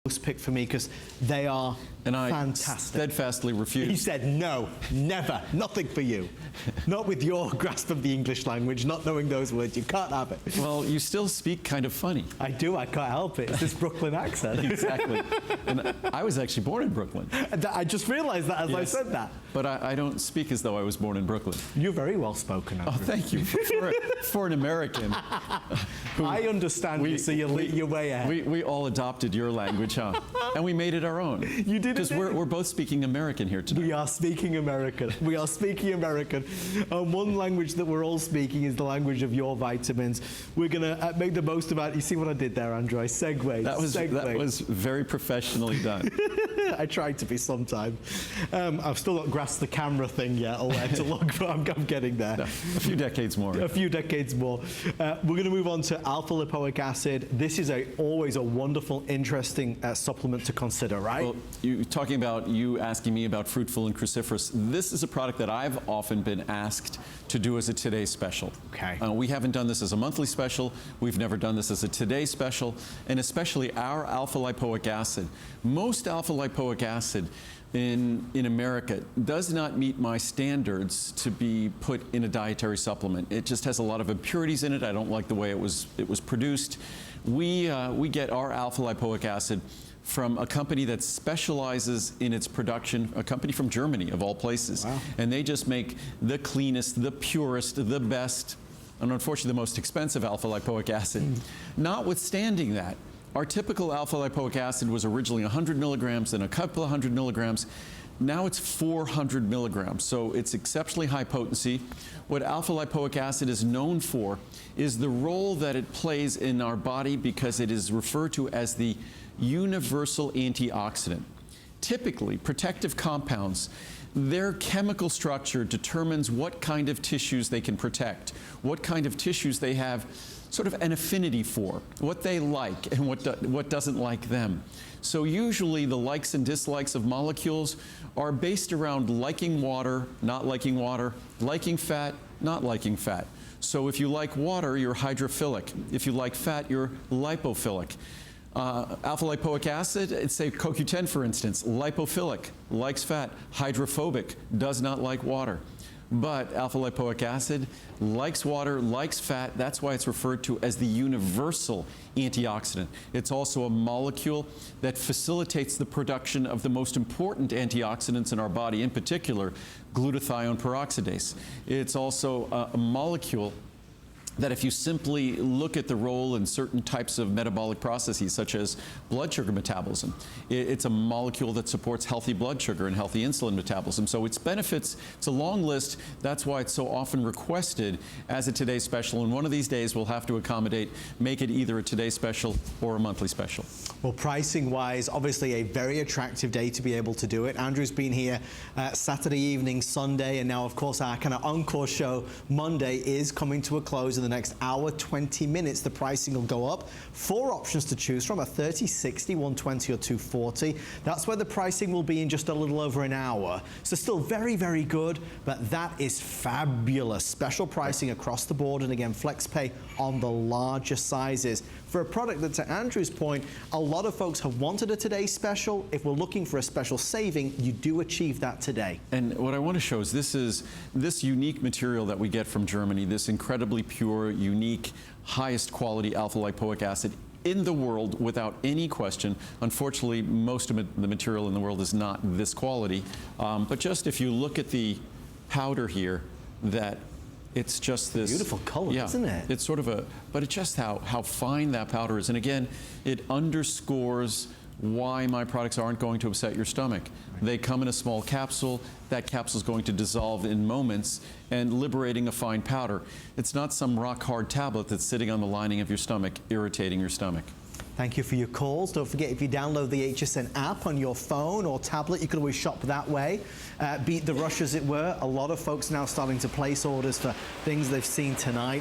pick for me because they are fantastic. I steadfastly refused. He said, no, never, nothing for you. Not with your grasp of the English language, not knowing those words. You can't have it. Well, you still speak kind of funny. I do, I can't help it. It's this Brooklyn accent. Exactly. And I was actually born in Brooklyn. I just realized that as I said that. But I don't speak as though I was born in Brooklyn. You're very well spoken, Andrew. Oh, thank you. For an American. I understand you, so you're way ahead. We all adopted your language, huh? And we made it our own. You did it. Because we're both speaking American here tonight. We are speaking American. We are speaking American. One language that we're all speaking is the language of your vitamins. We're going to make the most about it. You see what I did there, Andrew? I segued. That was very professionally done. I tried to be sometime. I've still not grasped the camera thing yet, or where to look, but I'm getting there. No, a few decades more. A few decades more. We're going to move on to alpha lipoic acid. This is always a wonderful, interesting supplement to consider, right? Well, you asking me about fruitful and cruciferous. This is a product that I've often been asked to do as a Today Special. Okay. We haven't done this as a monthly special. We've never done this as a Today Special, and especially our alpha lipoic acid. Most alpha lipoic acid in America does not meet my standards to be put in a dietary supplement. It just has a lot of impurities in it. I don't like the way it was produced. We get our alpha lipoic acid from a company that specializes in its production, a company from Germany, of all places. Wow. And they just make the cleanest, the purest, the best, and unfortunately the most expensive alpha lipoic acid. Notwithstanding that, our typical alpha lipoic acid was originally 100 milligrams, then a couple of 100 milligrams. Now it's 400 milligrams, so it's exceptionally high potency. What alpha lipoic acid is known for is the role that it plays in our body because it is referred to as the universal antioxidant. Typically, protective compounds, their chemical structure determines what kind of tissues they can protect, what kind of tissues they have sort of an affinity for, what they like and what doesn't like them. So usually the likes and dislikes of molecules are based around liking water, not liking water, liking fat, not liking fat. So if you like water, you're hydrophilic. If you like fat, you're lipophilic. Alpha lipoic acid, say CoQ10 for instance, lipophilic, likes fat, hydrophobic, does not like water. But alpha lipoic acid likes water, likes fat. That's why it's referred to as the universal antioxidant. It's also a molecule that facilitates the production of the most important antioxidants in our body, in particular, glutathione peroxidase. It's also a molecule that if you simply look at the role in certain types of metabolic processes, such as blood sugar metabolism, it's a molecule that supports healthy blood sugar and healthy insulin metabolism. So its benefits, it's a long list. That's why it's so often requested as a Today Special. And one of these days we'll have to accommodate, make it either a Today Special or a monthly special. Well, pricing-wise, obviously a very attractive day to be able to do it. Andrew's been here Saturday evening, Sunday, and now, of course, our kind of encore show Monday is coming to a close in the next hour, 20 minutes. The pricing will go up. 4 options to choose from, a 30, 60, 120 or 240. That's where the pricing will be in just a little over an hour. So still very, very good, but that is fabulous. Special pricing across the board, and again, flex pay on the larger sizes. For a product that, to Andrew's point, a lot of folks have wanted a Today Special. If we're looking for a special saving, you do achieve that today. And what I want to show is this unique material that we get from Germany, this incredibly pure, unique, highest quality alpha lipoic acid in the world without any question. Unfortunately, most of the material in the world is not this quality. But just if you look at the powder here, that it's just this beautiful color, isn't it? It's sort of but it's just how fine that powder is. And again, it underscores why my products aren't going to upset your stomach. Right. They come in a small capsule. That capsule is going to dissolve in moments and liberating a fine powder. It's not some rock-hard tablet that's sitting on the lining of your stomach, irritating your stomach. Thank you for your calls. Don't forget, if you download the HSN app on your phone or tablet, you can always shop that way. Beat the rush, as it were. A lot of folks now starting to place orders for things they've seen tonight.